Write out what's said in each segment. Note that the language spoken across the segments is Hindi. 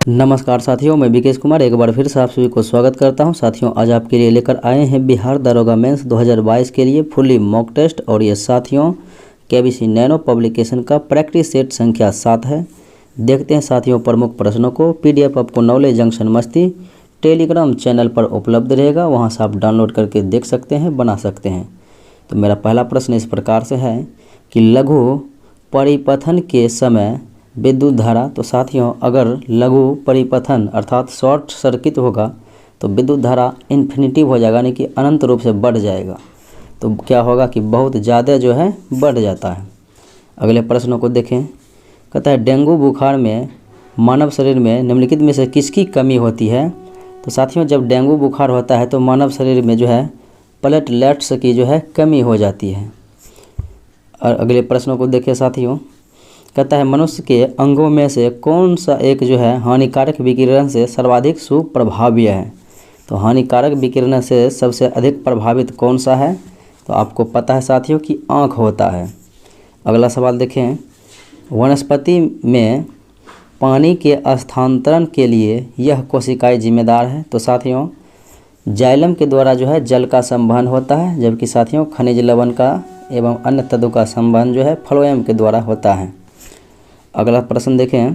नमस्कार साथियों, मैं विकेश कुमार एक बार फिर से आप सभी को स्वागत करता हूं। साथियों, आज आपके लिए लेकर आए हैं बिहार दारोगा मेंस 2022 के लिए फुल्ली मॉक टेस्ट। और ये साथियों केबीसी नैनो पब्लिकेशन का प्रैक्टिस सेट संख्या 7 है। देखते हैं साथियों प्रमुख प्रश्नों को। पीडीएफ आपको नॉलेज जंक्शन मस्ती टेलीग्राम चैनल पर उपलब्ध रहेगा, वहाँ से आप डाउनलोड करके देख सकते हैं, बना सकते हैं। तो मेरा पहला प्रश्न इस प्रकार से है कि लघु परिपथन के समय विद्युत धारा। तो साथियों अगर लघु परिपथन अर्थात शॉर्ट सर्किट होगा तो विद्युत धारा इन्फिनिटिव हो जाएगा, यानी कि अनंत रूप से बढ़ जाएगा। तो क्या होगा कि बहुत ज़्यादा जो है बढ़ जाता है। अगले प्रश्नों को देखें। कहता है डेंगू बुखार में मानव शरीर में निम्नलिखित में से किसकी कमी होती है। तो साथियों जब डेंगू बुखार होता है तो मानव शरीर में जो है प्लेटलेट्स की जो है कमी हो जाती है। और अगले प्रश्नों को देखें साथियों। कहता है मनुष्य के अंगों में से कौन सा एक जो है हानिकारक विकिरण से सर्वाधिक सुप्रभावी है। तो हानिकारक विकिरण से सबसे अधिक प्रभावित कौन सा है। तो आपको पता है साथियों कि आँख होता है। अगला सवाल देखें। वनस्पति में पानी के स्थानांतरण के लिए यह कोशिकाएं जिम्मेदार है। तो साथियों जाइलम के द्वारा जो है जल का संवहन होता है, जबकि साथियों खनिज लवण का एवं अन्य तत्वों का संवहन जो है फ्लोएम के द्वारा होता है। अगला प्रश्न देखें।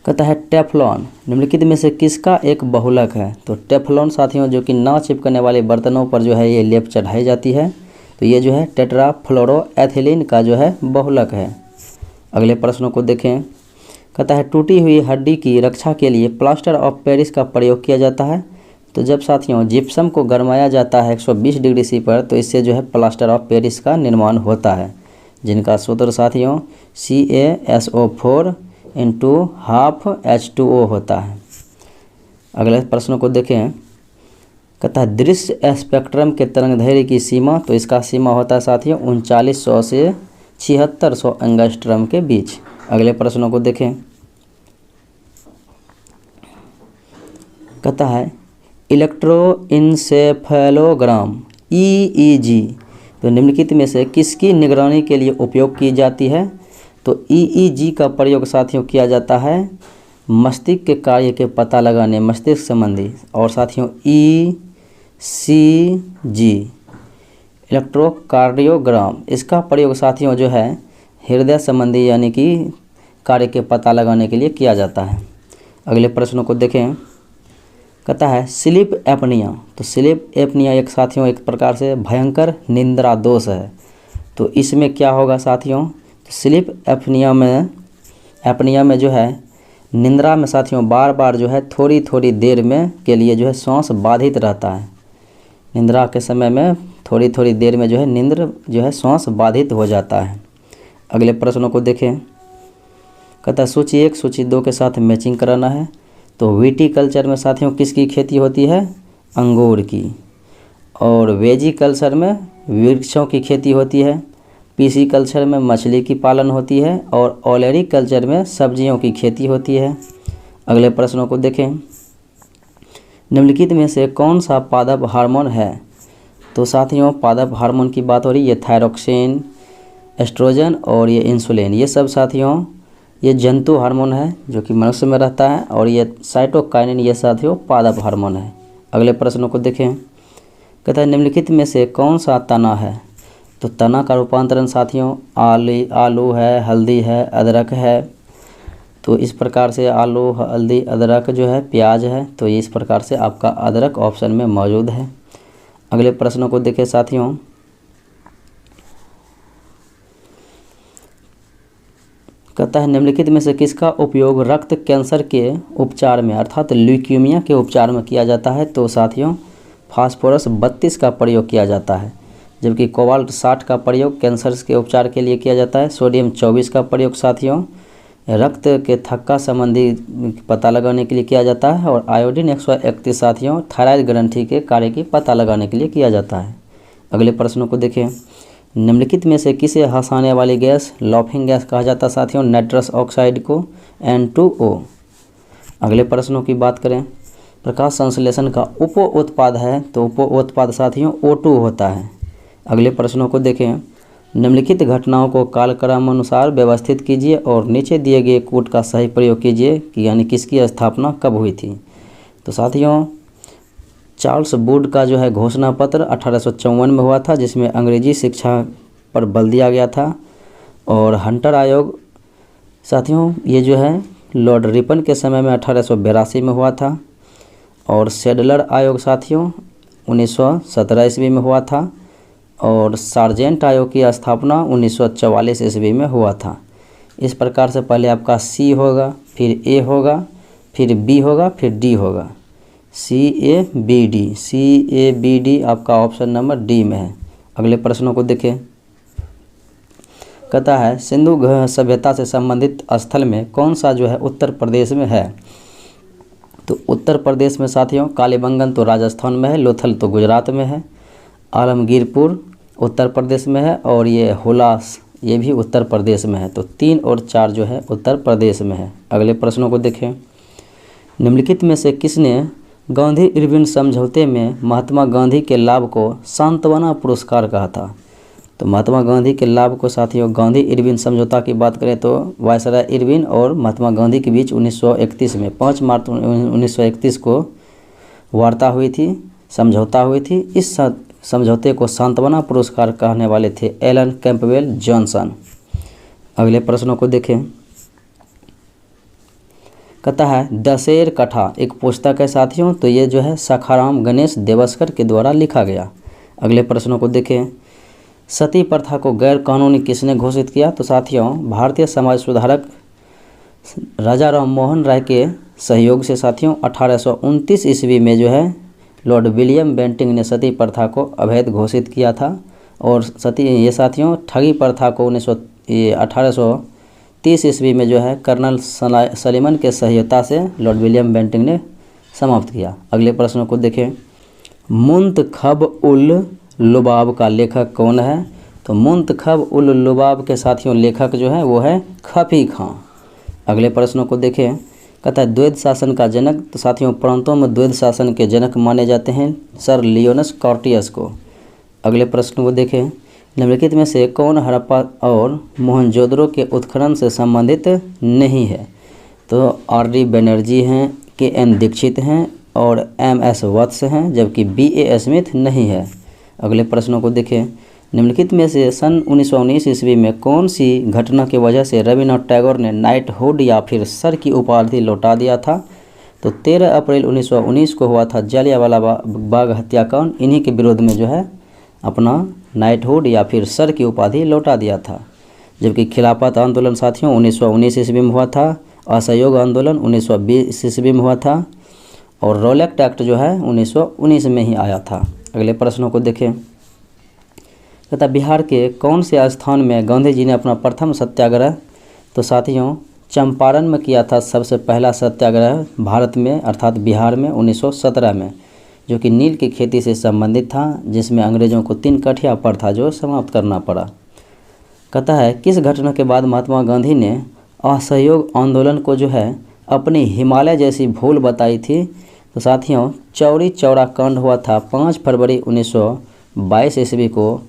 कहता है टेफ्लॉन निम्नलिखित में से किसका एक बहुलक है। तो टेफ्लॉन साथियों जो कि ना चिपकने वाले बर्तनों पर जो है ये लेप चढ़ाई जाती है। तो ये जो है टेट्राफ्लोरोएथिलीन का जो है बहुलक है। अगले प्रश्नों को देखें। कहता है टूटी हुई हड्डी की रक्षा के लिए प्लास्टर ऑफ पेरिस का प्रयोग किया जाता है। तो जब साथियों जिप्सम को गरमाया जाता है 120 डिग्री सी पर, तो इससे जो है प्लास्टर ऑफ पेरिस का निर्माण होता है, जिनका सूत्र साथियों CaSO4 × ½ H2O होता है। अगले प्रश्नों को देखें। कहता है दृश्य स्पेक्ट्रम के तरंगदैर्घ्य की सीमा। तो इसका सीमा होता है साथियों 3900 से 7600 एंगस्ट्रम के बीच। अगले प्रश्नों को देखें। कहता है इलेक्ट्रोइंसेफेलोग्राम EEG तो निम्नलिखित में से किसकी निगरानी के लिए उपयोग की जाती है। तो EEG का प्रयोग साथियों किया जाता है मस्तिष्क के कार्य के पता लगाने, मस्तिष्क संबंधी। और साथियों ECG इलेक्ट्रोकार्डियोग्राम इसका प्रयोग साथियों जो है हृदय संबंधी यानी कि कार्य के पता लगाने के लिए किया जाता है। अगले प्रश्नों को देखें। कहता है स्लीप एपनिया। तो स्लीप एपनिया एक साथियों एक प्रकार से भयंकर निद्रा दोष है। तो इसमें क्या होगा साथियों, तो स्लीप एपनिया में जो है निद्रा में साथियों बार बार जो है थोड़ी थोड़ी देर में के लिए जो है श्वास बाधित रहता है। निद्रा के समय में थोड़ी थोड़ी देर में जो है नींद जो है श्वास बाधित हो जाता है। अगले प्रश्नों को देखें। कहता है सूची 1 सूची 2 के साथ मैचिंग कराना है। तो वीटी कल्चर में साथियों किसकी खेती होती है, अंगूर की। और वेजी कल्चर में वृक्षों की खेती होती है। पीसी कल्चर में मछली की पालन होती है। और ओलेरी कल्चर में सब्जियों की खेती होती है। अगले प्रश्नों को देखें। निम्नलिखित में से कौन सा पादप हार्मोन है। तो साथियों पादप हार्मोन की बात हो रही है, ये थायरोक्सिन, एस्ट्रोजन और ये इंसुलिन, ये सब साथियों ये जंतु हार्मोन है जो कि मनुष्य में रहता है। और ये साइटोकाइनिन ये साथियों पादप हार्मोन है। अगले प्रश्नों को देखें। कहता है निम्नलिखित में से कौन सा तना है। तो तना का रूपांतरण साथियों आलू है, हल्दी है, अदरक है। तो इस प्रकार से आलू, हल्दी, अदरक जो है प्याज है। तो इस प्रकार से आपका अदरक ऑप्शन में मौजूद है। अगले प्रश्नों को देखें साथियों। कहता है निम्नलिखित में से किसका उपयोग रक्त कैंसर के उपचार में अर्थात ल्यूकीमिया के उपचार में किया जाता है। तो साथियों फास्फोरस 32 का प्रयोग किया जाता है, जबकि कोबाल्ट 60 का प्रयोग कैंसर के उपचार के लिए किया जाता है। सोडियम 24 का प्रयोग साथियों रक्त के थक्का संबंधी पता लगाने के लिए किया जाता है। और आयोडीन 131 साथियों थायराइड ग्रंथि के कार्य की पता लगाने के लिए किया जाता है। अगले प्रश्नों को देखें। निम्नलिखित में से किसे हंसाने वाली गैस लाफिंग गैस कहा जाता है साथियों, नाइट्रस ऑक्साइड को N2O। अगले प्रश्नों की बात करें। प्रकाश संश्लेषण का उप उत्पाद है। तो उप उत्पाद साथियों O2 होता है। अगले प्रश्नों को देखें। निम्नलिखित घटनाओं को कालक्रमानुसार व्यवस्थित कीजिए और नीचे दिए गए कूट का सही प्रयोग कीजिए कि यानी किसकी स्थापना कब हुई थी। तो साथियों, चार्ल्स वुड का जो है घोषणा पत्र 1854 में हुआ था, जिसमें अंग्रेजी शिक्षा पर बल दिया गया था। और हंटर आयोग साथियों, ये जो है लॉर्ड रिपन के समय में 1882 में हुआ था। और सेडलर आयोग साथियों 1917 ईस्वी में हुआ था। और सार्जेंट आयोग की स्थापना 1944 ईस्वी में हुआ था। इस प्रकार से पहले आपका सी होगा, फिर ए होगा, फिर बी होगा, फिर डी होगा। CABD आपका ऑप्शन नंबर डी में है। अगले प्रश्नों को देखें। कहता है सिंधु सभ्यता से संबंधित स्थल में कौन सा जो है उत्तर प्रदेश में है। तो उत्तर प्रदेश में साथियों कालीबंगन तो राजस्थान में है, लोथल तो गुजरात में है, आलमगीरपुर उत्तर प्रदेश में है, और ये हुलास ये भी उत्तर प्रदेश में है। तो 3 और 4 जो है उत्तर प्रदेश में है। अगले प्रश्नों को देखें। निम्नलिखित में से किसने गांधी इरविन समझौते में महात्मा गांधी के लाभ को सांत्वना पुरस्कार कहा था। तो महात्मा गांधी के लाभ को साथियों गांधी इरविन समझौता की बात करें तो वायसराय इरविन और महात्मा गांधी के बीच 1931 में 5 मार्च 1931 को वार्ता हुई थी, समझौता हुई थी। इस समझौते को सांत्वना पुरस्कार कहने वाले थे एलन कैंपबेल जॉनसन। अगले प्रश्नों को देखें। कहता है दशेर कथा एक पुस्तक है साथियों। तो ये जो है सखाराम गणेश देवस्कर के द्वारा लिखा गया। अगले प्रश्नों को देखें। सती प्रथा को गैर कानूनी किसने घोषित किया। तो साथियों भारतीय समाज सुधारक राजा राम मोहन राय के सहयोग से साथियों 1829 ईस्वी में जो है लॉर्ड विलियम बेंटिंग ने सती प्रथा को अवैध घोषित किया था। और ये साथियों ठगी प्रथा को 1830 ईस्वी में जो है कर्नल सलीमन के सहायता से लॉर्ड विलियम बेंटिंग ने समाप्त किया। अगले प्रश्नों को देखें। मुंतखब उल लुबाब का लेखक कौन है। तो मुंतखब उल लुबाब के साथियों लेखक जो है वो है खफी खां। अगले प्रश्नों को देखें। कहता है द्वैध शासन का जनक। तो साथियों प्रांतों में द्वैध शासन के जनक माने जाते हैं सर लियोनस कॉर्टियस को। अगले प्रश्न को देखें। निम्नलिखित में से कौन हड़प्पा और मोहनजोदड़ो के उत्खनन से संबंधित नहीं है। तो RD बनर्जी हैं, KN दीक्षित हैं और MS वत्स हैं, जबकि BA स्मिथ नहीं है। अगले प्रश्नों को देखें। निम्नलिखित में से सन 1919 ईस्वी में कौन सी घटना की वजह से रविन्द्रनाथ टैगोर ने नाइटहुड या फिर सर की उपाधि लौटा दिया था। तो 13 अप्रैल 1919 को हुआ था जलियांवाला बाग हत्याकांड। इन्हीं के विरोध में जो है अपना नाइटहुड या फिर सर की उपाधि लौटा दिया था। जबकि खिलाफत आंदोलन साथियों 1919 ईस्वी में हुआ था। असहयोग आंदोलन 1920 ईस्वी में हुआ था। और रॉलेक्ट एक्ट जो है 1919 में ही आया था। अगले प्रश्नों को देखें। तथा बिहार के कौन से स्थान में गांधी जी ने अपना प्रथम सत्याग्रह। तो साथियों चंपारण में किया था सबसे पहला सत्याग्रह भारत में अर्थात बिहार में 1917 में, जो कि नील की खेती से संबंधित था, जिसमें अंग्रेज़ों को 3 कठिया प्रथा जो समाप्त करना पड़ा। कहता है किस घटना के बाद महात्मा गांधी ने असहयोग आंदोलन को जो है अपनी हिमालय जैसी भूल बताई थी। तो साथियों चौरी चौरा कांड हुआ था 5 फरवरी 1922 ईस्वी को।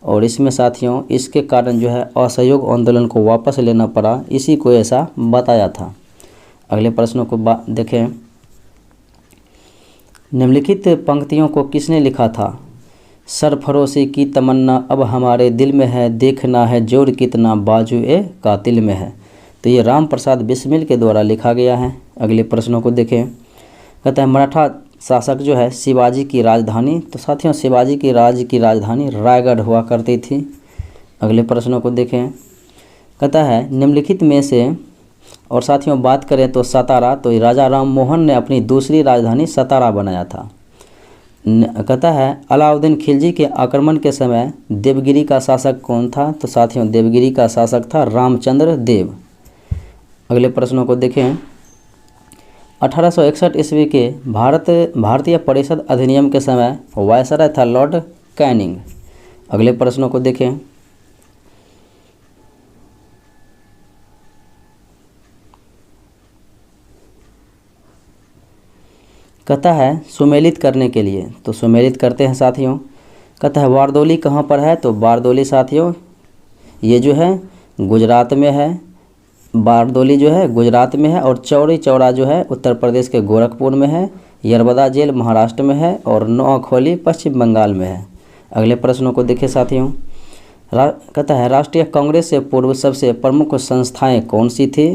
और इसमें साथियों इसके कारण जो है असहयोग आंदोलन को वापस लेना पड़ा, इसी को ऐसा बताया था। अगले प्रश्नों को देखें। निम्नलिखित पंक्तियों को किसने लिखा था। सरफरोशी की तमन्ना अब हमारे दिल में है, देखना है जोर कितना बाजुए कातिल में है। तो ये राम प्रसाद बिस्मिल के द्वारा लिखा गया है। अगले प्रश्नों को देखें। कहता है मराठा शासक जो है शिवाजी की राजधानी। तो साथियों शिवाजी की राजधानी रायगढ़ हुआ करती थी। अगले प्रश्नों को देखें। कहता है निम्नलिखित में से और साथियों बात करें तो सतारा। तो राजा राम मोहन ने अपनी दूसरी राजधानी सतारा बनाया था। कहता है अलाउद्दीन खिलजी के आक्रमण के समय देवगिरी का शासक कौन था। तो साथियों देवगिरी का शासक था रामचंद्र देव। अगले प्रश्नों को देखें। 1861 ईस्वी के भारतीय परिषद अधिनियम के समय वायसराय था लॉर्ड कैनिंग। अगले प्रश्नों को देखें। कहता है सुमेलित करने के लिए। तो सुमेलित करते हैं साथियों। कहता है बारदौली कहाँ पर है। तो बारदौली साथियों ये जो है गुजरात में है, बारदोली जो है गुजरात में है, और चौरी चौरा जो है उत्तर प्रदेश के गोरखपुर में है, यरबदा जेल महाराष्ट्र में है, और नौखोली पश्चिम बंगाल में है। अगले प्रश्नों को देखिए साथियों। कहता है राष्ट्रीय कांग्रेस से पूर्व सबसे प्रमुख संस्थाएं कौन सी थी?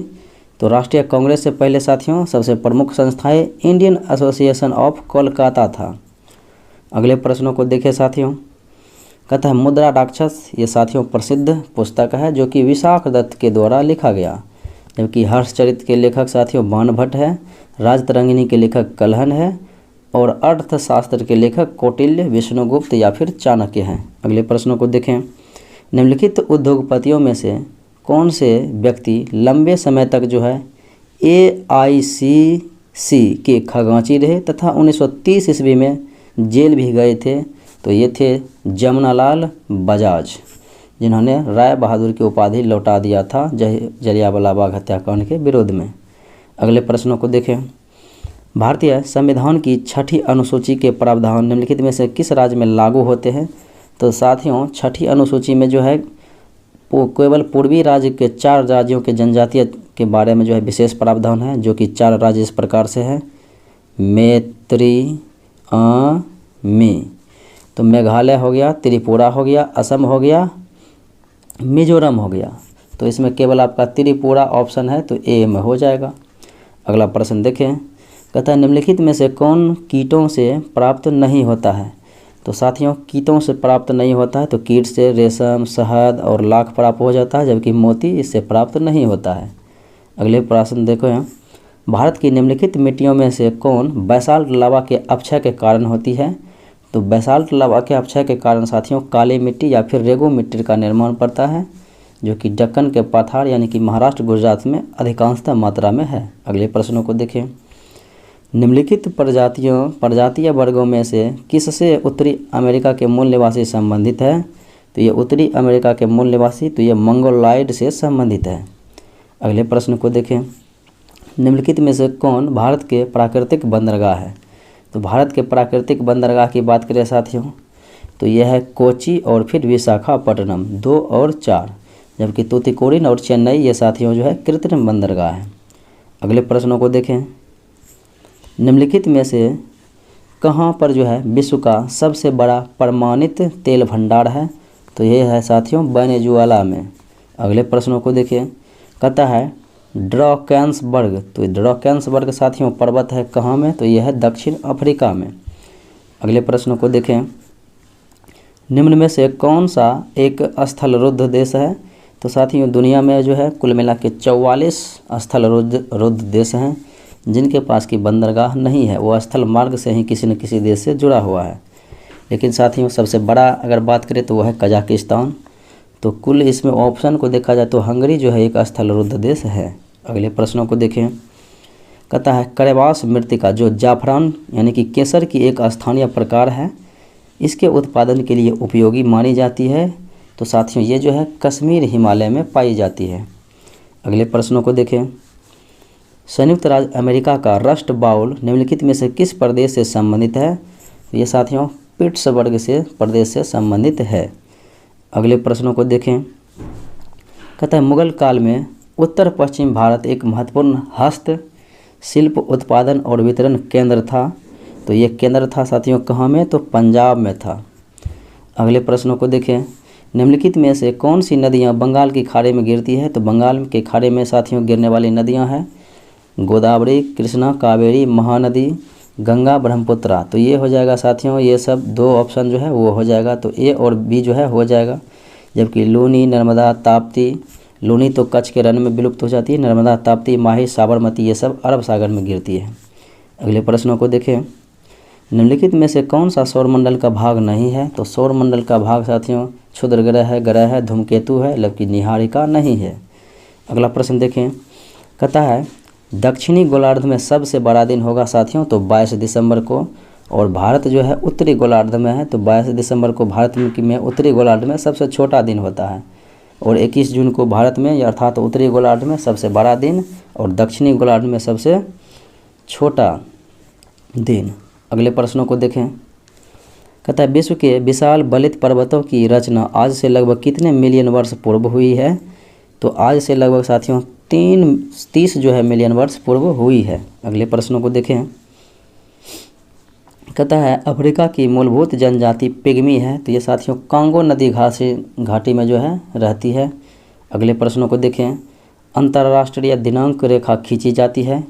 तो राष्ट्रीय कांग्रेस से पहले साथियों सबसे प्रमुख संस्थाएं इंडियन एसोसिएशन ऑफ कोलकाता था। अगले प्रश्नों को देखिए साथियों। कहता है मुद्रा राक्षस, ये साथियों प्रसिद्ध पुस्तक है जो कि विशाख दत्त के द्वारा लिखा गया, जबकि हर्षचरित के लेखक साथियों बाणभट्ट है, राजतरंगिणी के लेखक कल्हण है, और अर्थशास्त्र के लेखक कौटिल्य, विष्णुगुप्त या फिर चाणक्य हैं। अगले प्रश्नों को देखें। निम्नलिखित उद्योगपतियों में से कौन से व्यक्ति लंबे समय तक जो है AICC के खजांची रहे तथा 1930 ईस्वी में जेल भी गए थे? तो ये थे जमनालाल बजाज, जिन्होंने राय बहादुर की उपाधि लौटा दिया था जलियांवाला बाग हत्याकांड के विरोध में। अगले प्रश्नों को देखें। भारतीय संविधान की 6ठी अनुसूची के प्रावधान निम्नलिखित में से किस राज्य में लागू होते हैं? तो साथियों 6ठी अनुसूची में जो है वो केवल पूर्वी राज्य के 4 राज्यों के जनजातीय के बारे में जो है विशेष प्रावधान है, जो कि 4 राज्य इस प्रकार से है। मैत्री मी, तो मेघालय हो गया, त्रिपुरा हो गया, असम हो गया, मिजोरम हो गया। तो इसमें केवल आपका त्रिपुरा ऑप्शन है, तो ए में हो जाएगा। अगला प्रश्न देखें। कहता है निम्नलिखित में से कौन कीटों से प्राप्त नहीं होता है? तो साथियों कीटों से प्राप्त नहीं होता है, तो कीट से रेशम, शहद और लाख प्राप्त हो जाता है, जबकि मोती इससे प्राप्त नहीं होता है। अगले प्रश्न देखो यहाँ। भारत की निम्नलिखित मिट्टियों में से कौन बैसाल्ट लावा के अपक्षय के कारण होती है? तो बैसाल्ट लावा के अपक्षय के कारण साथियों काली मिट्टी या फिर रेगू मिट्टी का निर्माण पड़ता है, जो कि दक्कन के पठार यानी कि महाराष्ट्र गुजरात में अधिकांशतः मात्रा में है। अगले प्रश्नों को देखें। निम्नलिखित प्रजातीय वर्गों में से किससे उत्तरी अमेरिका के मूल निवासी संबंधित है? तो ये उत्तरी अमेरिका के मूल निवासी तो ये मंगोलॉयड से संबंधित है। अगले प्रश्न को देखें। निम्नलिखित में से कौन भारत के प्राकृतिक बंदरगाह है? तो भारत के प्राकृतिक बंदरगाह की बात करें साथियों तो यह है कोची और फिर विशाखापट्टनम 2 और 4, जबकि तूतीकोरिन और चेन्नई ये साथियों जो है कृत्रिम बंदरगाह है। अगले प्रश्नों को देखें। निम्नलिखित में से कहाँ पर जो है विश्व का सबसे बड़ा प्रमाणित तेल भंडार है? तो ये है साथियों वेनेजुएला में। अगले प्रश्नों को देखिए। कहता है ड्रॉकेंसबर्ग, तो ड्रॉकेंसबर्ग साथियों पर्वत है कहाँ में? तो यह है दक्षिण अफ्रीका में। अगले प्रश्नों को देखें। निम्न में से कौन सा एक स्थलरुद्ध देश है? तो साथियों दुनिया में जो है कुल मिला के 44 स्थलरुद्ध देश हैं जिनके पास की बंदरगाह नहीं है, वो स्थल मार्ग से ही किसी न किसी देश से जुड़ा हुआ है। लेकिन साथियों सबसे बड़ा अगर बात करें तो वह है कजाकिस्तान। तो कुल इसमें ऑप्शन को देखा जाए तो हंगरी जो है एक स्थलरुद्ध देश है। अगले प्रश्नों को देखें। कहता है करेबास मृत्तिका जो जाफरान यानी कि केसर की एक स्थानीय प्रकार है, इसके उत्पादन के लिए उपयोगी मानी जाती है। तो साथियों ये जो है कश्मीर हिमालय में पाई जाती है। अगले प्रश्नों को देखें। संयुक्त राज्य अमेरिका का रस्ट बाउल निम्नलिखित में से किस प्रदेश से संबंधित है? ये साथियों पिट्सबर्ग से प्रदेश से संबंधित है। अगले प्रश्नों को देखें। कहता है मुगल काल में उत्तर पश्चिम भारत एक महत्वपूर्ण हस्त शिल्प उत्पादन और वितरण केंद्र था। तो ये केंद्र था साथियों कहाँ में? तो पंजाब में था। अगले प्रश्नों को देखें। निम्नलिखित में से कौन सी नदियाँ बंगाल की खाड़ी में गिरती है? तो बंगाल के खाड़ी में साथियों गिरने वाली नदियाँ हैं गोदावरी, कृष्णा, कावेरी, महानदी, गंगा, ब्रह्मपुत्रा। तो ये हो जाएगा साथियों, ये सब 2 ऑप्शन जो है वो हो जाएगा, तो ए और बी जो है हो जाएगा। जबकि लूनी, नर्मदा, ताप्ती, लूनी तो कच्छ के रण में विलुप्त हो जाती है, नर्मदा, ताप्ती, माही, साबरमती ये सब अरब सागर में गिरती है। अगले प्रश्नों को देखें। निम्नलिखित में से कौन सा सौरमंडल का भाग नहीं है? तो सौरमंडल का भाग साथियों क्षुद्र ग्रह है, धूमकेतु है, जबकि निहारिका नहीं है। अगला प्रश्न देखें। कहता है दक्षिणी गोलार्ध में सबसे बड़ा दिन होगा साथियों तो 22 दिसंबर को, और भारत जो है उत्तरी गोलार्ध में है तो 22 दिसंबर को भारत में उत्तरी गोलार्ध में सबसे छोटा दिन होता है, और 21 जून को भारत में अर्थात उत्तरी गोलार्ध में सबसे बड़ा दिन और दक्षिणी गोलार्ध में सबसे छोटा दिन। अगले प्रश्नों को देखें। कहता है विश्व के विशाल बलित पर्वतों की रचना आज से लगभग कितने मिलियन वर्ष पूर्व हुई है? तो आज से लगभग साथियों 30 जो है मिलियन वर्ष पूर्व हुई है। अगले प्रश्नों को देखें। कहता है अफ्रीका की मूलभूत जनजाति पिग्मी है, तो ये साथियों कांगो नदी घाटी में जो है रहती है। अगले प्रश्नों को देखें। अंतर्राष्ट्रीय दिनांक रेखा खींची जाती है,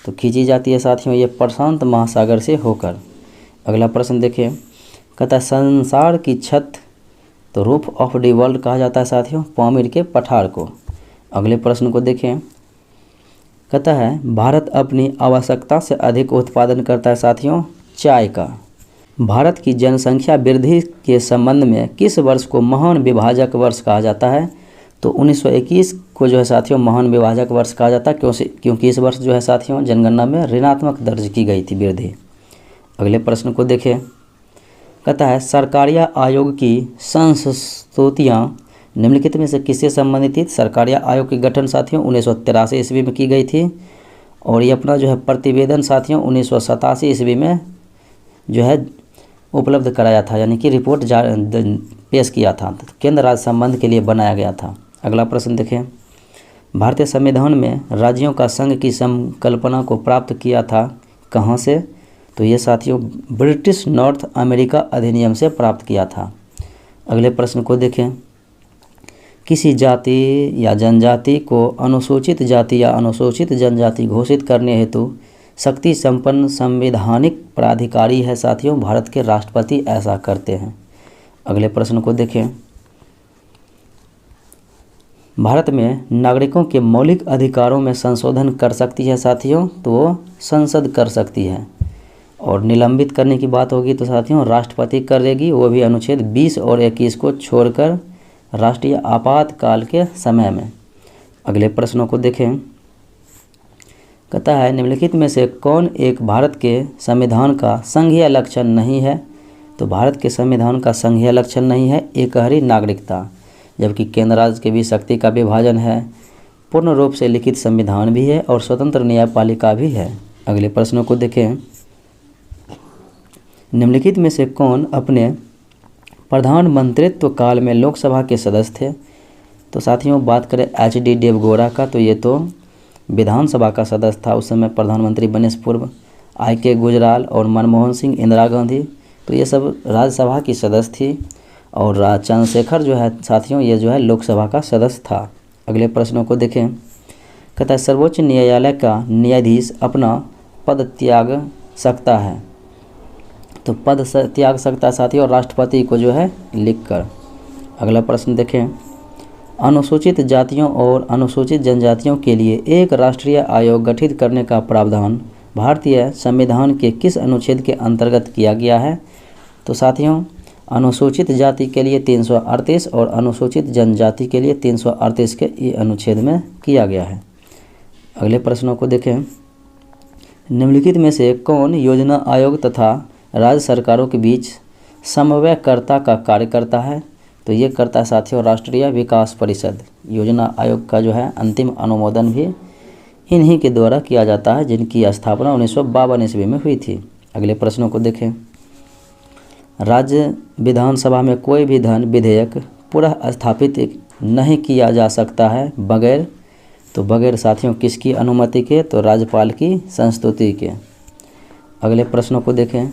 तो खींची जाती है साथियों ये प्रशांत महासागर से होकर। अगला प्रश्न देखें। कहता है संसार की छत, तो रूफ ऑफ द वर्ल्ड कहा जाता है साथियों पामीर के पठार को। अगले प्रश्न को देखें। कहता है भारत अपनी आवश्यकता से अधिक उत्पादन करता है साथियों चाय का। भारत की जनसंख्या वृद्धि के संबंध में किस वर्ष को महान विभाजक वर्ष कहा जाता है? तो 1921 को जो है साथियों महान विभाजक वर्ष कहा जाता है, क्योंकि इस वर्ष जो है साथियों जनगणना में ऋणात्मक दर्ज की गई थी वृद्धि। अगले प्रश्न को देखें। कहता है सरकारिया आयोग की संस्तुतियाँ निम्नलिखित में से किससे संबंधित थी? सरकारिया आयोग की गठन साथियों 1983 ईस्वी में की गई थी, और ये अपना जो है प्रतिवेदन साथियों 1987 ईस्वी में जो है उपलब्ध कराया था, यानी कि रिपोर्ट पेश किया था। तो केंद्र राज्य संबंध के लिए बनाया गया था। अगला प्रश्न देखें। भारतीय संविधान में राज्यों का संघ की संकल्पना को प्राप्त किया था कहाँ से? तो ये साथियों ब्रिटिश नॉर्थ अमेरिका अधिनियम से प्राप्त किया था। अगले प्रश्न को देखें। किसी जाति या जनजाति को अनुसूचित जाति या अनुसूचित जनजाति घोषित करने हेतु शक्ति संपन्न संवैधानिक प्राधिकारी है साथियों भारत के राष्ट्रपति ऐसा करते हैं। अगले प्रश्न को देखें। भारत में नागरिकों के मौलिक अधिकारों में संशोधन कर सकती है साथियों, तो वो संसद कर सकती है। और निलंबित करने की बात होगी तो साथियों राष्ट्रपति करेगी, वो भी अनुच्छेद 20 और 21 को छोड़कर राष्ट्रीय आपातकाल के समय में। अगले प्रश्नों को देखें। कहता है निम्नलिखित में से कौन एक भारत के संविधान का संघीय लक्षण नहीं है? तो भारत के संविधान का संघीय लक्षण नहीं है एकहरी नागरिकता, जबकि केंद्र राज्य के बीच शक्ति का विभाजन है, पूर्ण रूप से लिखित संविधान भी है और स्वतंत्र न्यायपालिका भी है। अगले प्रश्नों को देखें। निम्नलिखित में से कौन अपने प्रधानमंत्रित्व काल में लोकसभा के सदस्य थे? तो साथियों बात करें HD देवगौड़ा का, तो ये तो विधानसभा का सदस्य था उस समय प्रधानमंत्री बनने से पूर्व। IK गुजराल और मनमोहन सिंह, इंदिरा गांधी, तो ये सब राज्यसभा की सदस्य थी। और चंद्रशेखर जो है साथियों ये जो है लोकसभा का सदस्य था। अगले प्रश्नों को देखें। कहता है सर्वोच्च न्यायालय का न्यायाधीश अपना पद त्याग सकता है, तो पद त्याग सकता है साथियों राष्ट्रपति को जो है लिखकर। अगला प्रश्न देखें। अनुसूचित जातियों और अनुसूचित जनजातियों के लिए एक राष्ट्रीय आयोग गठित करने का प्रावधान भारतीय संविधान के किस अनुच्छेद के अंतर्गत किया गया है? तो साथियों अनुसूचित जाति के लिए 338 और अनुसूचित जनजाति के लिए 338 के ये अनुच्छेद में किया गया है। अगले प्रश्नों को देखें। निम्नलिखित में से कौन योजना आयोग तथा राज्य सरकारों के बीच समन्वयकर्ता का कार्य करता है? तो ये करता है साथियों राष्ट्रीय विकास परिषद। योजना आयोग का जो है अंतिम अनुमोदन भी इन्हीं के द्वारा किया जाता है, जिनकी स्थापना 1952 ईस्वी में हुई थी। अगले प्रश्नों को देखें। राज्य विधानसभा में कोई भी धन विधेयक पुनः स्थापित नहीं किया जा सकता है बगैर साथियों किसकी अनुमति के? तो राज्यपाल की संस्तुति के। अगले प्रश्नों को देखें।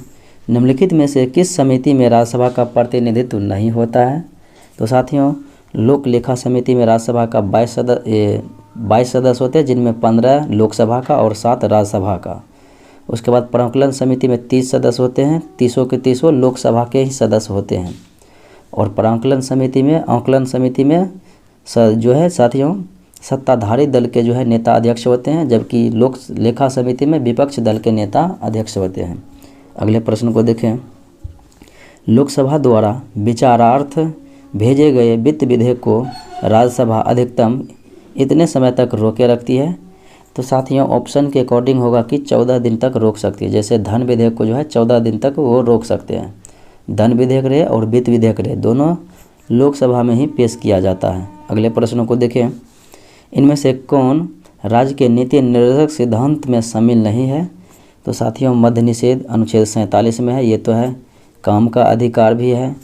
निम्नलिखित में से किस समिति में राज्यसभा का प्रतिनिधित्व नहीं होता है? तो साथियों लोक लेखा समिति में राज्यसभा का 22 सदस्य होते हैं, जिनमें 15 लोकसभा का और 7 राज्यसभा का। उसके बाद प्रांकलन समिति में 30 सदस्य होते हैं, 30 के 30 लोकसभा के ही सदस्य होते हैं। और प्रांकलन समिति में आंकलन समिति में जो है साथियों सत्ताधारी दल के जो है नेता अध्यक्ष होते हैं, जबकि लोक लेखा समिति में विपक्ष दल के नेता अध्यक्ष होते हैं। अगले प्रश्न को देखें। लोकसभा द्वारा विचारार्थ भेजे गए वित्त विधेयक को राज्यसभा अधिकतम इतने समय तक रोके रखती है? तो साथियों ऑप्शन के अकॉर्डिंग होगा कि 14 दिन तक रोक सकती है। जैसे धन विधेयक को जो है 14 दिन तक वो रोक सकते हैं। धन विधेयक रहे और वित्त विधेयक रहे, दोनों लोकसभा में ही पेश किया जाता है। अगले प्रश्नों को देखें। इनमें से कौन राज्य के नीति निर्देशक सिद्धांत में शामिल नहीं है? तो साथियों मद्य निषेध अनुच्छेद 47 में है, ये तो है काम का अधिकार भी है।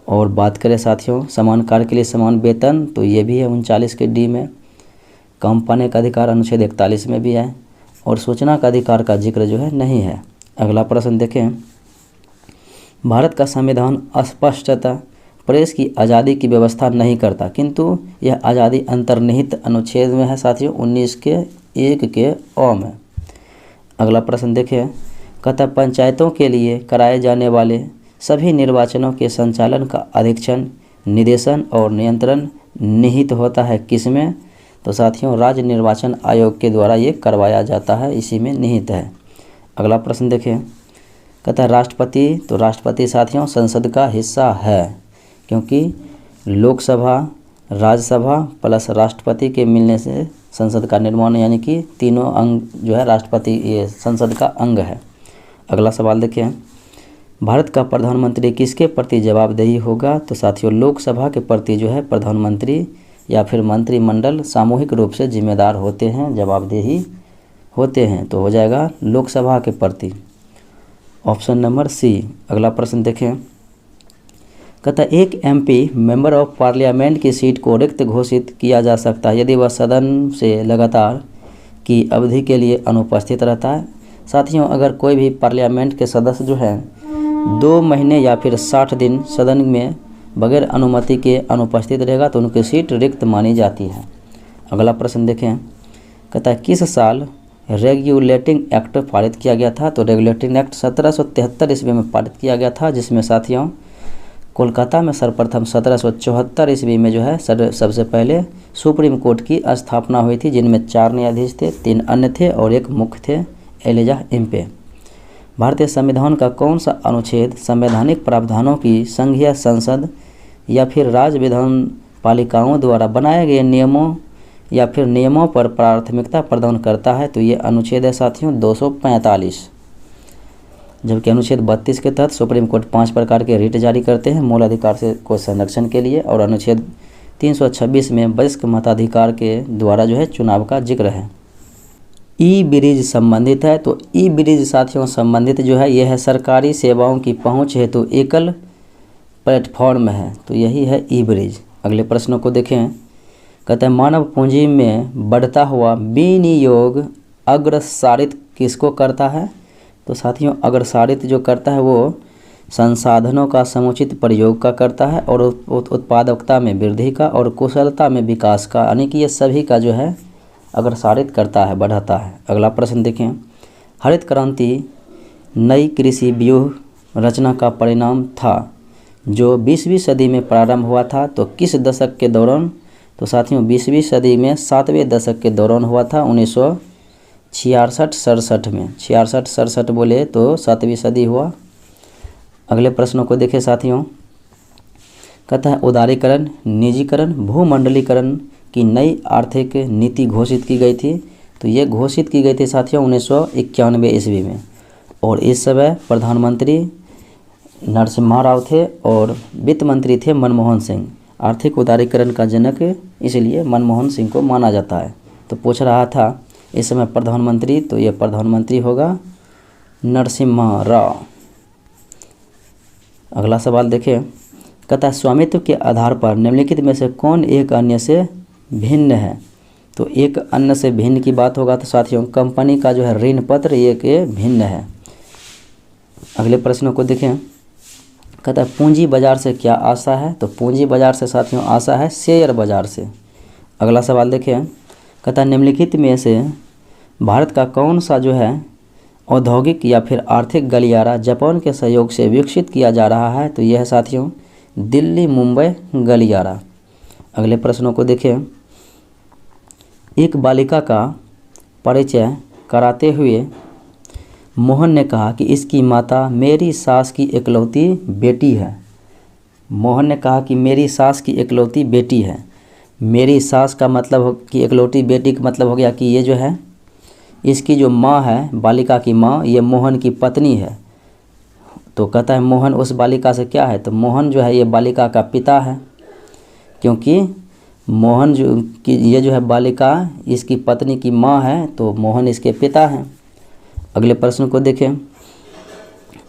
और बात करें साथियों समान कार्य के लिए समान वेतन, तो ये भी है 39 के डी में। काम पाने का अधिकार अनुच्छेद 41 में भी है। और सूचना का अधिकार का जिक्र जो है नहीं है। अगला प्रश्न देखें, भारत का संविधान स्पष्टतः प्रेस की आज़ादी की व्यवस्था नहीं करता, किंतु यह आज़ादी अंतर्निहित अनुच्छेद में है साथियों 19 के 1 के अ में। अगला प्रश्न देखें, कहता पंचायतों के लिए कराए जाने वाले सभी निर्वाचनों के संचालन का अधीक्षण, निदेशन और नियंत्रण निहित होता है किसमें? तो साथियों राज्य निर्वाचन आयोग के द्वारा ये करवाया जाता है, इसी में निहित है। अगला प्रश्न देखें, कहता है राष्ट्रपति, तो राष्ट्रपति साथियों संसद का हिस्सा है, क्योंकि लोकसभा, राज्यसभा प्लस राष्ट्रपति के मिलने से संसद का निर्माण, यानी कि तीनों अंग जो है राष्ट्रपति ये संसद का अंग है। अगला सवाल देखें, भारत का प्रधानमंत्री किसके प्रति जवाबदेही होगा? तो साथियों लोकसभा के प्रति जो है प्रधानमंत्री या फिर मंत्रिमंडल सामूहिक रूप से जिम्मेदार होते हैं, जवाबदेही होते हैं, तो हो जाएगा लोकसभा के प्रति, ऑप्शन नंबर सी। अगला प्रश्न देखें, कहता एक एमपी मेंबर ऑफ पार्लियामेंट की सीट को रिक्त घोषित किया जा सकता है यदि वह सदन से लगातार की अवधि के लिए अनुपस्थित रहता है। साथियों अगर कोई भी पार्लियामेंट के सदस्य जो है 2 महीने या फिर 60 दिन सदन में बगैर अनुमति के अनुपस्थित रहेगा तो उनकी सीट रिक्त मानी जाती है। अगला प्रश्न देखें, कहता है किस साल रेगुलेटिंग एक्ट पारित किया गया था? तो रेगुलेटिंग एक्ट 1773 ईस्वी में पारित किया गया था, जिसमें साथियों कोलकाता में सर्वप्रथम 1774 ईस्वी में जो है सबसे पहले सुप्रीम कोर्ट की स्थापना हुई थी, जिनमें 4 न्यायाधीश थे, 3 अन्य थे और 1 मुख्य थे, एलिजा इम्पे। भारतीय संविधान का कौन सा अनुच्छेद संवैधानिक प्रावधानों की संघीय संसद या फिर राज्य विधान पालिकाओं द्वारा बनाए गए नियमों या फिर नियमों पर प्राथमिकता प्रदान करता है? तो ये अनुच्छेद है साथियों 245। जबकि अनुच्छेद 32 के तहत सुप्रीम कोर्ट 5 प्रकार के रिट जारी करते हैं मूल अधिकार से को संरक्षण के लिए, और अनुच्छेद 326 में वयस्क मताधिकार के द्वारा जो है चुनाव का जिक्र है। ई ब्रिज संबंधित है, तो ई ब्रिज साथियों संबंधित जो है यह है सरकारी सेवाओं की पहुंच हेतु एकल प्लेटफॉर्म है, तो यही है ई ब्रिज। अगले प्रश्नों को देखें, कहते हैं मानव पूंजी में बढ़ता हुआ विनियोग अग्रसारित किसको करता है? तो साथियों अग्रसारित जो करता है वो संसाधनों का समुचित प्रयोग का करता है, और उत्पादकता में वृद्धि का और कुशलता में विकास का, यानी कि ये सभी का जो है अग्रसारित करता है, बढ़ाता है। अगला प्रश्न देखें, हरित क्रांति नई कृषि व्यूह रचना का परिणाम था जो 20वीं सदी में प्रारंभ हुआ था, तो किस दशक के दौरान? तो साथियों 20वीं सदी में 7वें दशक के दौरान हुआ था, 1966-67 में। 66-67 बोले तो 7वीं सदी हुआ। अगले प्रश्नों को देखें साथियों, कहता है उदारीकरण, निजीकरण, भूमंडलीकरण की नई आर्थिक नीति घोषित की गई थी, तो ये घोषित की गई थी साथियों 1991 ईस्वी में, और इस समय प्रधानमंत्री नरसिम्हा राव थे और वित्त मंत्री थे मनमोहन सिंह। आर्थिक उदारीकरण का जनक इसलिए मनमोहन सिंह को माना जाता है। तो पूछ रहा था इस समय प्रधानमंत्री, तो ये प्रधानमंत्री होगा नरसिम्हा राव। अगला सवाल देखें, कहता है स्वामित्व के आधार पर निम्नलिखित में से कौन एक अन्य से भिन्न है? तो एक अन्य से भिन्न की बात होगा तो साथियों कंपनी का जो है ऋण पत्र ये के भिन्न है। अगले प्रश्नों को देखें, कहता है पूंजी बाजार से क्या आशा है? तो पूंजी बाजार से साथियों आशा है शेयर बाजार से। अगला सवाल देखें, कहता है निम्नलिखित में से भारत का कौन सा जो है औद्योगिक या फिर आर्थिक गलियारा जापान के सहयोग से विकसित किया जा रहा है? तो यह है साथियों दिल्ली मुंबई गलियारा। अगले प्रश्नों को देखें, एक बालिका का परिचय कराते हुए मोहन ने कहा कि इसकी माता मेरी सास की इकलौती बेटी है। मोहन ने कहा कि मेरी सास की इकलौती बेटी है। मेरी सास का मतलब कि इकलौती बेटी का मतलब हो गया कि ये जो है इसकी जो माँ है, बालिका की माँ, ये मोहन की पत्नी है। तो कहता है मोहन उस बालिका से क्या है? तो मोहन जो है ये बालिका का पिता है, क्योंकि मोहन जो कि ये जो है बालिका इसकी पत्नी की माँ है, तो मोहन इसके पिता हैं। अगले प्रश्न को देखें,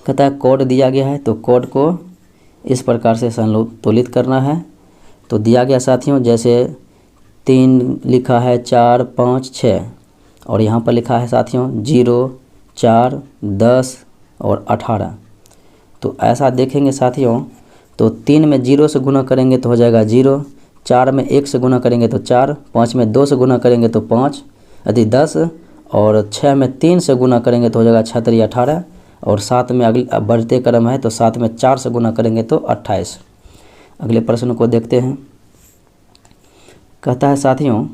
कहता है कोड दिया गया है, तो कोड को इस प्रकार से संतुलित करना है। तो दिया गया साथियों, जैसे 3 लिखा है, 4 5 6 और यहाँ पर लिखा है साथियों 0 4 10 और 18। तो ऐसा देखेंगे साथियों, तो 3 में 0 से गुना करेंगे तो हो जाएगा 0, 4 में 1 से गुना करेंगे तो 4, 5 में 2 से गुना करेंगे तो 5 यदि 10 और 6 में 3 से गुना करेंगे तो हो जाएगा 6 3 18 और 7 में अगले बढ़ते क्रम है तो 7 में 4 से गुना करेंगे तो 28। अगले प्रश्न को देखते हैं। कहता है साथियों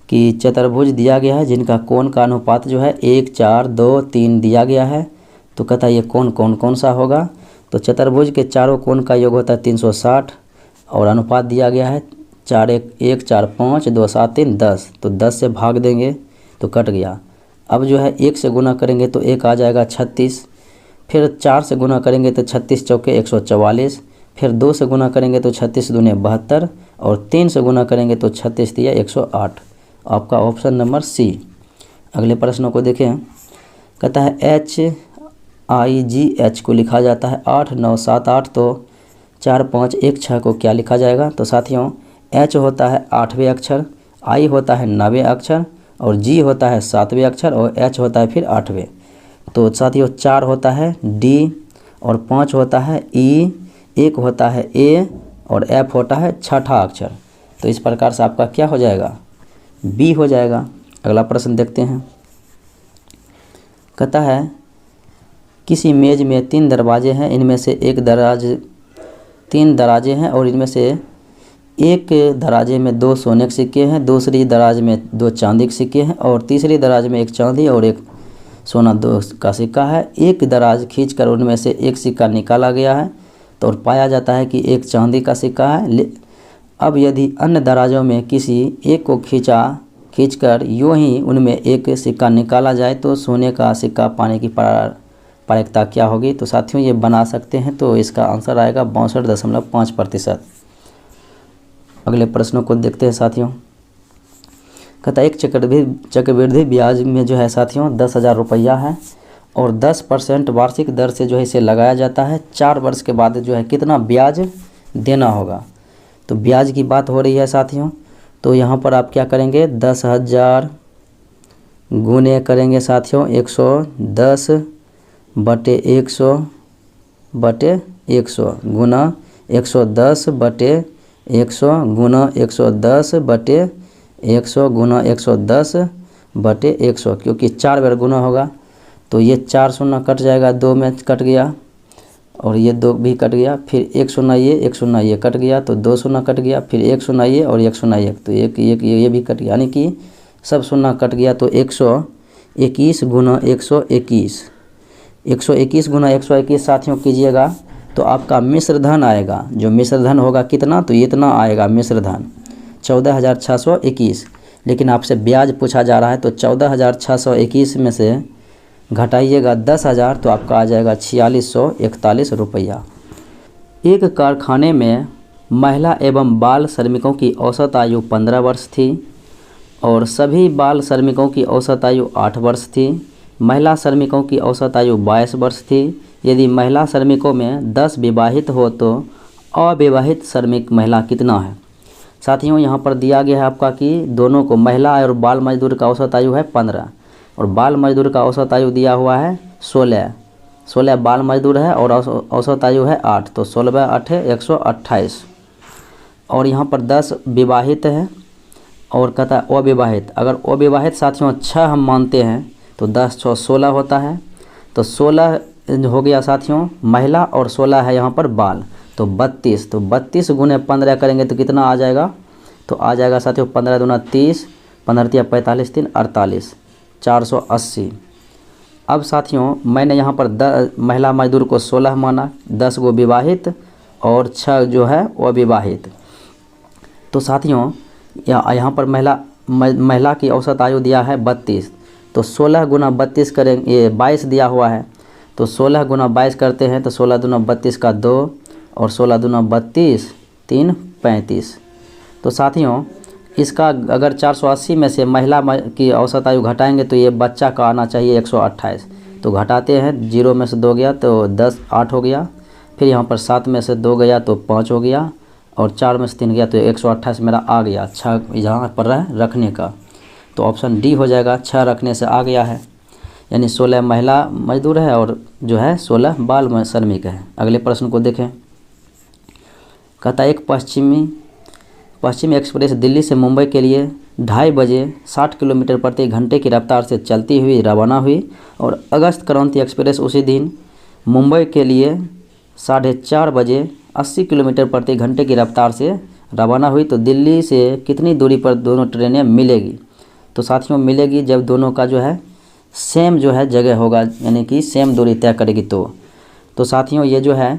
कि चतुर्भुज दिया गया है जिनका कोण का अनुपात जो है 1 4 2 3 दिया गया है। तो कहता है ये कौन सा होगा। तो चतुर्भुज के चारों कोण का योग होता है 360 और अनुपात दिया गया है 4 1 4 5 2 7 3 10। तो 10 से भाग देंगे तो कट गया। अब जो है 1 से गुना करेंगे तो 1 आ जाएगा 36, फिर 4 से गुना करेंगे तो 36 चौके 144, फिर 2 से गुना करेंगे तो 36 दूने 72 और 3 से गुना करेंगे तो 36 दिया 108। आपका ऑप्शन नंबर सी। अगले प्रश्नों को देखें। कहता है HIGH को लिखा जाता है 8 9 7 8, तो 4 5 1 6 को क्या लिखा जाएगा। तो साथियों H होता है 8वें अक्षर, I होता है 9वें अक्षर और G होता है 7वें अक्षर और H होता है फिर 8वें। तो साथियों 4 होता है D और 5 होता है E, 1 होता है A और F होता है 6ठा अक्षर। तो इस प्रकार से आपका क्या हो जाएगा, B हो जाएगा। अगला प्रश्न देखते हैं। कहता है किसी मेज में 3 दरवाजे हैं, इनमें से 3 दराजे हैं और इनमें से एक दराजे में 2 सोने के सिक्के हैं, दूसरी दराज में 2 चांदी के सिक्के हैं और तीसरी दराज में 1 चांदी और 1 सोना 2 का सिक्का है। एक दराज खींचकर उनमें से एक सिक्का निकाला गया है तो और पाया जाता है कि 1 चांदी का सिक्का है। अब यदि अन्य दराजों में किसी एक को खींचकर यूँ ही उनमें एक सिक्का निकाला जाए तो सोने का सिक्का पाने की प्रायिकता क्या होगी। तो साथियों ये बना सकते हैं, तो इसका आंसर आएगा 62.5%। अगले प्रश्नों को देखते हैं साथियों। कहता है एक चक्रवृद्धि ब्याज में जो है साथियों 10,000 रुपया है और 10% वार्षिक दर से जो है इसे लगाया जाता है। 4 वर्ष के बाद जो है कितना ब्याज देना होगा। तो ब्याज की बात हो रही है साथियों, तो यहाँ पर आप क्या करेंगे 10,000 गुने करेंगे साथियों 110 बटे 100 गुना 110 बटे 100 गुना 110 बटे 100 गुना 110 बटे 100, क्योंकि 4 बार गुना होगा तो ये 4 शून्य कट जाएगा, 2 में कट गया और ये 2 भी कट गया, फिर 1 शून्य ये कट गया तो 2 शून्य कट गया, फिर 1 शून्य ये और 1 शून्य 1 तो ये भी कट गया, यानी कि सब शून्य कट गया। तो 121 गुना 121 गुना 121 साथियों कीजिएगा तो आपका मिश्र धन आएगा। जो मिश्र धन होगा कितना, तो इतना आएगा मिश्र धन 14,621। लेकिन आपसे ब्याज पूछा जा रहा है तो 14,621 में से घटाइएगा 10,000 तो आपका आ जाएगा 4,641 रुपया। एक कारखाने में महिला एवं बाल श्रमिकों की औसत आयु 15 वर्ष थी और सभी बाल श्रमिकों की औसत आयु 8 वर्ष थी। महिला श्रमिकों की औसत आयु 22 वर्ष थी। यदि महिला श्रमिकों में 10 विवाहित हो तो अविवाहित श्रमिक महिला कितना है। साथियों यहाँ पर दिया गया है आपका कि दोनों को, महिला और बाल मजदूर का औसत आयु है 15 और बाल मजदूर का औसत आयु दिया हुआ है 16 बाल मजदूर है और औसत आयु है 8, तो 16 8 128 और यहाँ पर 10 विवाहित है और कहता है अविवाहित। अगर अविवाहित साथियों 6 हम मानते हैं तो 10 6 16 होता है, तो 16 हो गया साथियों महिला और 16 है यहाँ पर बाल, तो 32। तो 32 गुने 15 करेंगे तो कितना आ जाएगा, तो आ जाएगा साथियों 15 दूना 30, 15 45 3 48 480। अब साथियों मैंने यहाँ पर महिला मजदूर को 16 माना, 10 को विवाहित और 6 जो है अविवाहित। तो साथियों यहाँ पर महिला की औसत आयु दिया है 32, तो 16 गुना 32 करेंगे, ये 22 दिया हुआ है तो 16 गुना 22 करते हैं तो 16 दूना 32 का 2 और 16 दूना 32 3 35। तो साथियों इसका अगर 480 में से महिला की औसत आयु घटाएंगे तो ये बच्चा का आना चाहिए 128, तो घटाते हैं, 0 में से 2 गया तो 10, 8 हो गया। फिर यहाँ पर 7 में से 2 गया तो 5 हो गया, और 4 में से 3 गया तो 128 मेरा आ गया 6 यहाँ पर रखने का। तो ऑप्शन डी हो जाएगा, 6 रखने से आ गया है। यानी 16 महिला मजदूर है और जो है 16 बाल श्रमिक है। अगले प्रश्न को देखें। कहता है एक पश्चिमी एक्सप्रेस दिल्ली से मुंबई के लिए 2:30 बजे 60 किलोमीटर प्रति घंटे की रफ्तार से चलती हुई रवाना हुई, और अगस्त क्रांति एक्सप्रेस उसी दिन मुंबई के लिए 4:30 बजे 80 किलोमीटर प्रति घंटे की रफ्तार से रवाना हुई। तो दिल्ली से कितनी दूरी पर दोनों ट्रेनें मिलेगी? तो साथियों मिलेगी जब दोनों का जो है सेम जो है जगह होगा, यानी कि सेम दूरी तय करेगी। तो साथियों ये जो है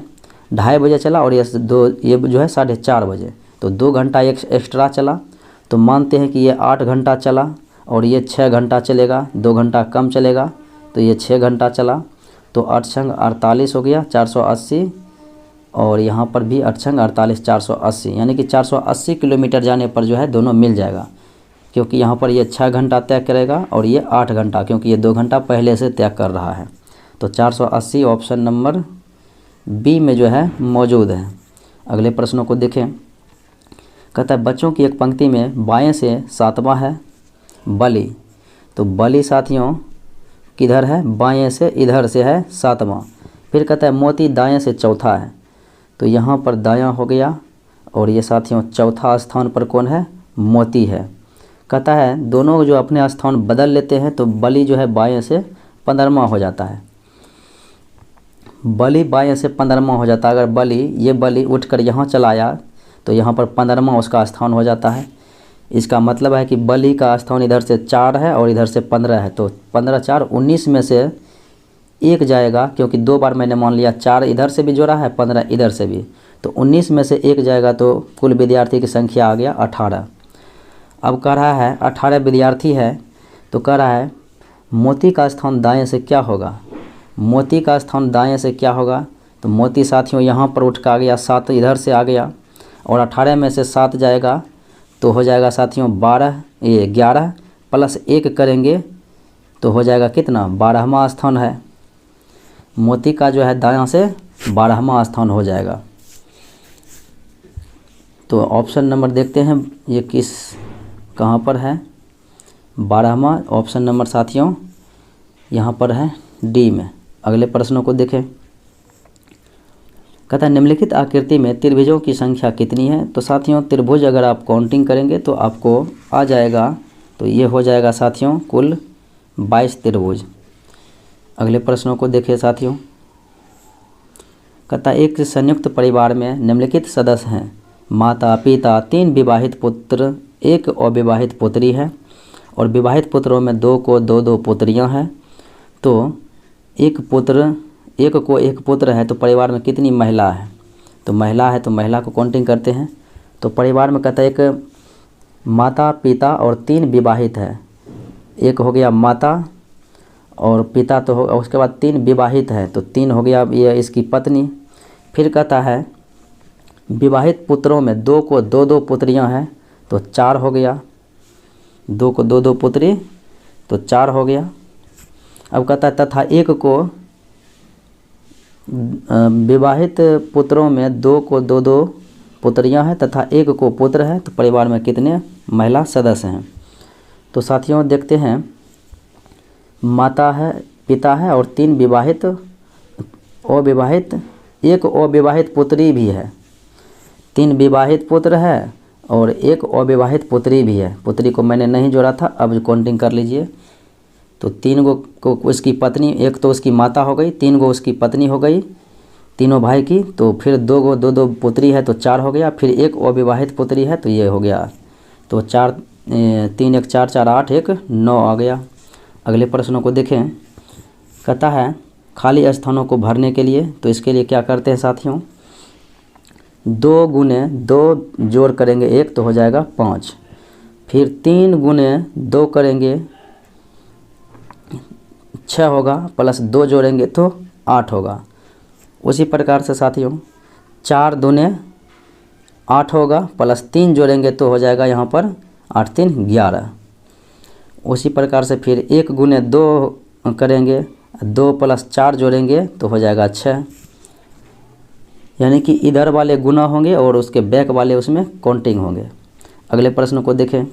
2:30 बजे चला और ये जो है 4:30 बजे, तो 2 घंटा एक्स्ट्रा चला। तो मानते हैं कि ये 8 घंटा चला और ये 6 घंटा चलेगा, 2 घंटा कम चलेगा, तो ये 6 घंटा चला। तो 8 छंग 48 हो गया 480, और यहाँ पर भी 8 छंग 48 480, यानी कि 480 किलोमीटर जाने पर जो है दोनों मिल जाएगा, क्योंकि यहाँ पर ये 6 घंटा तय करेगा और ये 8 घंटा, क्योंकि ये 2 घंटा पहले से तय कर रहा है। तो 480 ऑप्शन नंबर बी में जो है मौजूद है। अगले प्रश्नों को देखें। कहता है बच्चों की एक पंक्ति में बाएं से 7वां है बलि। तो बलि साथियों किधर है? बाएं से इधर से है 7वां। फिर कहता है मोती दाएं से चौथा है। तो यहाँ पर दायां हो गया, और ये साथियों चौथा स्थान पर कौन है? मोती है। कहता है दोनों जो अपने स्थान बदल लेते हैं तो बलि जो है बाएं से 15वां हो जाता है। बलि बाएं से 15वां हो जाता है। अगर ये बलि उठकर यहाँ चला आया तो यहाँ पर 15वां उसका स्थान हो जाता है। इसका मतलब है कि बलि का स्थान इधर से 4 है और इधर से 15 है, तो 15 4 19 में से 1 जाएगा, क्योंकि 2 बार मैंने मान लिया 4 इधर से भी जोड़ा है 15 इधर से भी, तो 19 में से 1 जाएगा, तो कुल विद्यार्थी की संख्या आ गया 18। अब कह रहा है 18 विद्यार्थी है, तो कह रहा है मोती का स्थान दाएं से क्या होगा? मोती का स्थान दाएं से क्या होगा? तो मोती साथियों यहाँ पर उठ कर आ गया, 7 इधर से आ गया, और 18 में से 7 जाएगा तो हो जाएगा साथियों 11 प्लस 1 करेंगे तो हो जाएगा कितना? 12वां स्थान है। मोती का जो है दायां से 12वां स्थान हो जाएगा। तो ऑप्शन नंबर देखते हैं ये कहाँ पर है? 12वां ऑप्शन नंबर साथियों यहाँ पर है डी में। अगले प्रश्नों को देखें। कहता है निम्नलिखित आकृति में त्रिभुजों की संख्या कितनी है? तो साथियों त्रिभुज अगर आप काउंटिंग करेंगे तो आपको आ जाएगा, तो ये हो जाएगा साथियों कुल 22 त्रिभुज। अगले प्रश्नों को देखें साथियों। कहता है एक संयुक्त परिवार में निम्नलिखित सदस्य हैं, माता पिता, 3 विवाहित पुत्र, 1 अविवाहित पुत्री है, और विवाहित पुत्रों में 2 को 2 पुत्रियां हैं। तो एक को एक पुत्र है, तो परिवार में कितनी महिला है? तो महिला है, तो महिला को काउंटिंग करते हैं। तो परिवार में कहता है एक माता पिता और 3 विवाहित है। एक हो गया माता और पिता तो होगा, उसके बाद 3 विवाहित है, तो 3 हो गया ये इसकी पत्नी। फिर कहता है विवाहित पुत्रों में 2 को 2 पुत्रियां हैं, तो 4 हो गया। 2 को 2 पुत्री, तो 4 हो गया। अब कहता है तथा 1 को विवाहित पुत्रों में 2 को 2 पुत्रियां हैं तथा 1 को पुत्र है, तो परिवार में कितने महिला सदस्य हैं? तो साथियों देखते हैं, माता है, पिता है और 3 विवाहित अविवाहित, 1 अविवाहित पुत्री भी है। 3 विवाहित पुत्र है और 1 अविवाहित पुत्री भी है। पुत्री को मैंने नहीं जोड़ा था, अब काउंटिंग कर लीजिए। तो 3 को उसकी पत्नी, 1 तो उसकी माता हो गई, 3 को उसकी पत्नी हो गई, तीनों भाई की, तो फिर 2 को 2 पुत्री है, तो 4 हो गया। फिर 1 अविवाहित पुत्री है, तो ये हो गया, तो 4 3 1 4 4 8 1 9 आ गया। अगले प्रश्नों को देखें। कहता है खाली स्थानों को भरने के लिए, तो इसके लिए क्या करते हैं साथियों? 2 गुने 2 जोड़ करेंगे 1, तो हो जाएगा 5। फिर 3 गुने 2 करेंगे 6 होगा, प्लस 2 जोड़ेंगे तो 8 होगा। उसी प्रकार से साथियों 4 दूने 8 होगा, प्लस 3 जोड़ेंगे तो हो जाएगा यहाँ पर 8 3 11। उसी प्रकार से फिर 1 गुने 2 करेंगे 2 + 4 जोड़ेंगे तो हो जाएगा 6, यानी कि इधर वाले गुना होंगे और उसके बैक वाले उसमें काउंटिंग होंगे। अगले प्रश्न को देखें।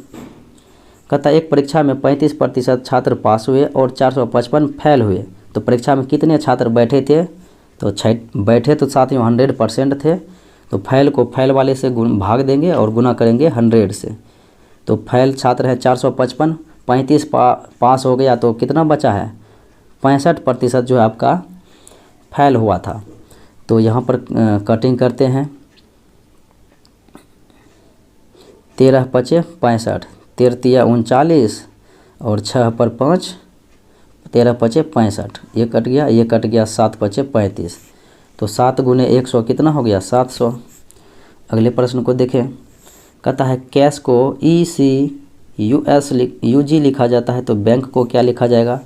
कहता है एक परीक्षा में 35% छात्र पास हुए और 455 फेल हुए, तो परीक्षा में कितने छात्र बैठे थे? तो बैठे तो साथियों 100% थे, तो फेल को फेल वाले से भाग देंगे और गुना करेंगे 100 से। तो फेल छात्र है 455, 35 पास हो गया तो कितना बचा है? 65% जो है आपका फेल हुआ था। तो यहाँ पर कटिंग करते हैं। 13 × 5 = 65, 13 × 3 = 39 और 6 पर 5, 13 × 5 = 65। ये कट गया, ये कट गया, 7 × 5 = 35। तो 7 × 100 कितना हो गया? 700। अगले प्रश्न को देखें। कहता है कैश को ECUSUG लिखा जाता है, तो बैंक को क्या लिखा जाएगा?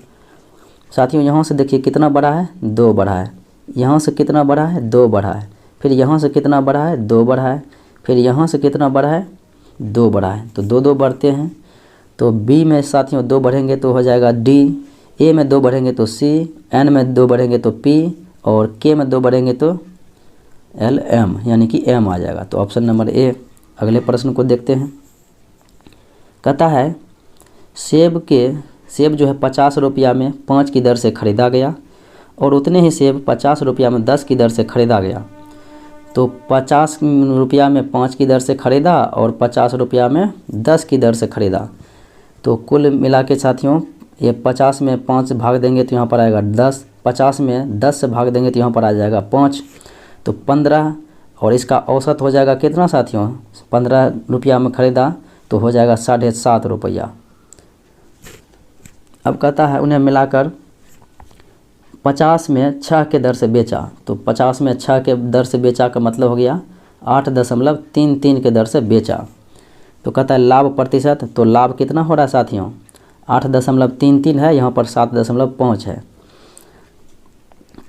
साथियों यहाँ से देखिए कितना बड़ा है? 2 बढ़ा है। यहाँ से कितना बढ़ा है? 2 बढ़ा है। फिर यहाँ से कितना बढ़ा है? 2 बढ़ा है। फिर यहाँ से कितना बढ़ा है? 2 बढ़ा है। तो 2 2 बढ़ते हैं। तो B में साथियों 2 बढ़ेंगे तो हो जाएगा D, A में 2 बढ़ेंगे तो C, N में 2 बढ़ेंगे तो P और K में 2 बढ़ेंगे तो LM, यानी कि M आ जाएगा। तो ऑप्शन नंबर A। अगले प्रश्न को देखते हैं। कहता है सेब जो है 50 रुपया में 5 की दर से ख़रीदा गया और उतने ही सेब 50 रुपया में 10 की दर से ख़रीदा गया। तो 50 रुपया में 5 की दर से ख़रीदा और 50 रुपया में 10 की दर से ख़रीदा। तो कुल मिला के साथियों ये 50 में 5 भाग देंगे तो यहाँ पर आएगा 10, 50 में 10 से भाग देंगे तो यहाँ पर आ जाएगा 5, तो 15। और इसका औसत हो जाएगा कितना साथियों? 15 रुपया में ख़रीदा तो हो जाएगा 7.5 रुपया। अब कहता है उन्हें मिलाकर 50 में 6 के दर से बेचा, तो 50 में 6 के दर से बेचा का मतलब हो गया 8.33 के दर से बेचा। तो कहता है लाभ प्रतिशत, तो लाभ कितना हो रहा है साथियों? 8.33 है, यहाँ पर 7.5 है।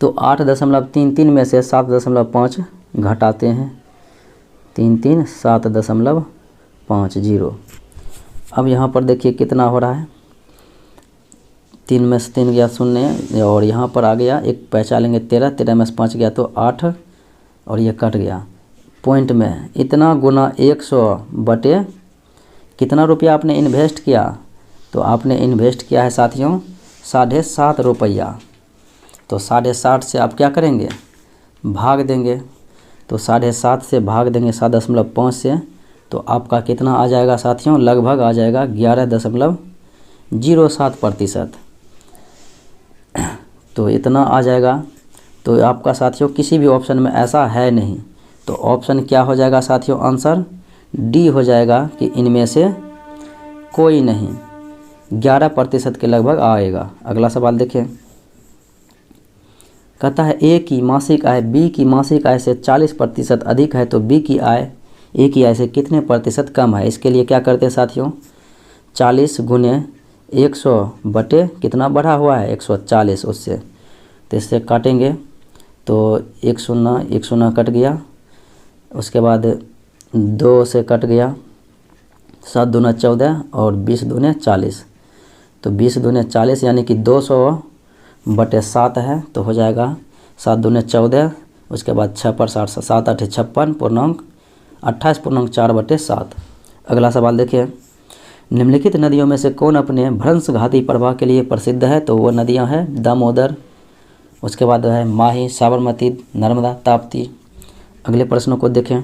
तो 8.33 में से 7.5 घटाते हैं, 33 7.50। अब यहाँ पर देखिए कितना हो रहा है? 3 में से 3 गया 0 और यहाँ पर आ गया एक पैसा लेंगे 13, 13 में से 5 गया तो 8 और ये कट गया। पॉइंट में इतना गुना 100 बटे कितना रुपया आपने इन्वेस्ट किया? तो आपने इन्वेस्ट किया है साथियों 7.5 रुपया। तो 7.5 से आप क्या करेंगे? भाग देंगे। तो 7.5 से भाग देंगे 7.5 से, तो आपका कितना आ जाएगा साथियों? लगभग आ जाएगा 11.07%। तो इतना आ जाएगा। तो आपका साथियों किसी भी ऑप्शन में ऐसा है नहीं, तो ऑप्शन क्या हो जाएगा साथियों? आंसर डी हो जाएगा कि इनमें से कोई नहीं, 11% के लगभग आएगा। अगला सवाल देखें। कहता है ए की मासिक आय बी की मासिक आय से 40% अधिक है, तो बी की आय ए की आय से कितने प्रतिशत कम है? इसके लिए क्या करते हैं साथियों? 40 × 100 बटे कितना बढ़ा हुआ है? 140, उससे तो इससे काटेंगे तो 1 0 कट गया। उसके बाद 2 से कट गया, 7 दूना 14 और 20 दूने 40। तो 20 दूने 40 यानी कि 200 बटे 7 है, तो हो जाएगा 7 दूने 14। उसके बाद 6 पर 60, 7 8 56 पूर्णांक 28.4 बटे 7। अगला सवाल देखिए। निम्नलिखित नदियों में से कौन अपने भ्रंश घाती प्रवाह के लिए प्रसिद्ध है? तो वो नदियां हैं दामोदर, उसके बाद है माही, साबरमती, नर्मदा, ताप्ती। अगले प्रश्नों को देखें।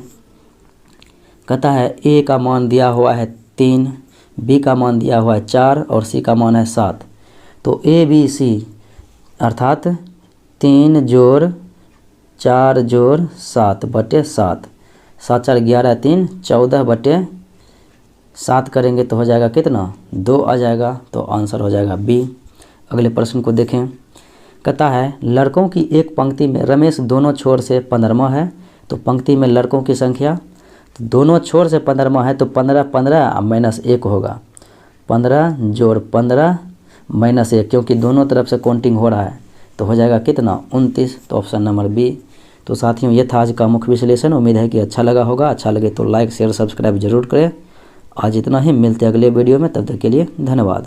कहता है ए का मान दिया हुआ है 3, बी का मान दिया हुआ है 4 और सी का मान है 7। तो ए बी सी अर्थात 3 + 4 + 7 बटे 7, 7 4 11 3 14 बटे 7 करेंगे तो हो जाएगा कितना? 2 आ जाएगा। तो आंसर हो जाएगा बी। अगले प्रश्न को देखें। कहता है लड़कों की एक पंक्ति में रमेश दोनों छोर से 15वां है, तो पंक्ति में लड़कों की संख्या तो दोनों छोर से 15वां है, तो 15 15 माइनस 1 होगा, 15 + 15 माइनस 1, क्योंकि दोनों तरफ से काउंटिंग हो रहा है, तो हो जाएगा कितना? 29। तो ऑप्शन नंबर बी। तो साथियों ये था आज का मुख्य विश्लेषण। उम्मीद है कि अच्छा लगा होगा। अच्छा लगे तो लाइक शेयर सब्सक्राइब जरूर करें। आज इतना ही, मिलते हैं अगले वीडियो में, तब तक के लिए धन्यवाद।